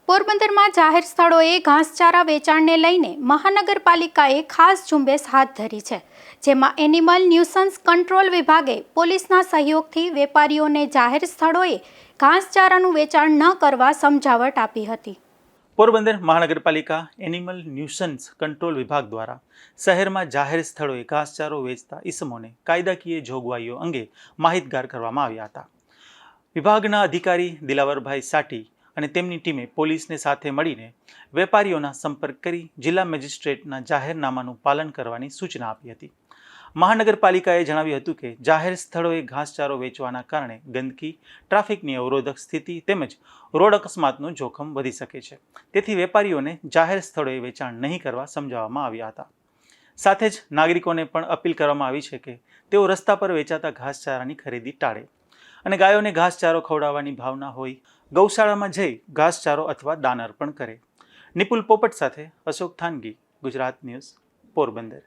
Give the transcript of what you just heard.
પોરબંદરમાં જાહેર સ્થળોએ ઘાસચારા વેચાણને લઈને મહાનગરપાલિકાએ ખાસ ઝુંબેશ હાથ ધરી છે, જેમાં એનિમલ ન્યુસન્સ કંટ્રોલ વિભાગે પોલીસના સહયોગથી વેપારીઓને જાહેર સ્થળોએ ઘાસચારાનું વેચાણ ન કરવા સમજાવટ આપી હતી. પોરબંદર મહાનગરપાલિકા એનિમલ ન્યુસન્સ કંટ્રોલ વિભાગ દ્વારા શહેરમાં જાહેર સ્થળોએ ઘાસચારો વેચતા ઈસમોને કાયદાકીય જોગવાઈઓ અંગે માહિતગાર કરવામાં આવ્યા હતા. વિભાગના અધિકારી દિલાવરભાઈ સાટી અને તેમની ટીમે પોલીસને સાથે મળીને વેપારીઓના સંપર્ક કરી જિલ્લા મેજિસ્ટ્રેટના જાહેરનામાનું પાલન કરવાની સૂચના આપી હતી. મહાનગરપાલિકાએ જણાવ્યું હતું કે જાહેર સ્થળોએ ઘાસચારો વેચવાના કારણે ગંદકી, ટ્રાફિકની અવરોધક સ્થિતિ તેમજ રોડ અકસ્માતનું જોખમ વધી શકે છે. તેથી વેપારીઓને જાહેર સ્થળોએ વેચાણ નહીં કરવા સમજાવવામાં આવ્યા હતા. સાથે જ નાગરિકોને પણ અપીલ કરવામાં આવી છે કે તેઓ રસ્તા પર વેચાતા ઘાસચારાની ખરીદી ટાળે અને ગાયોને ઘાસચારો ખવડાવવાની ભાવના હોય ગૌશાળામાં જઈ ઘાસચારો અથવા દાન અર્પણ કરે. નિપુલ પોપટ સાથે અશોક થાનગી, ગુજરાત ન્યૂઝ, પોરબંદર.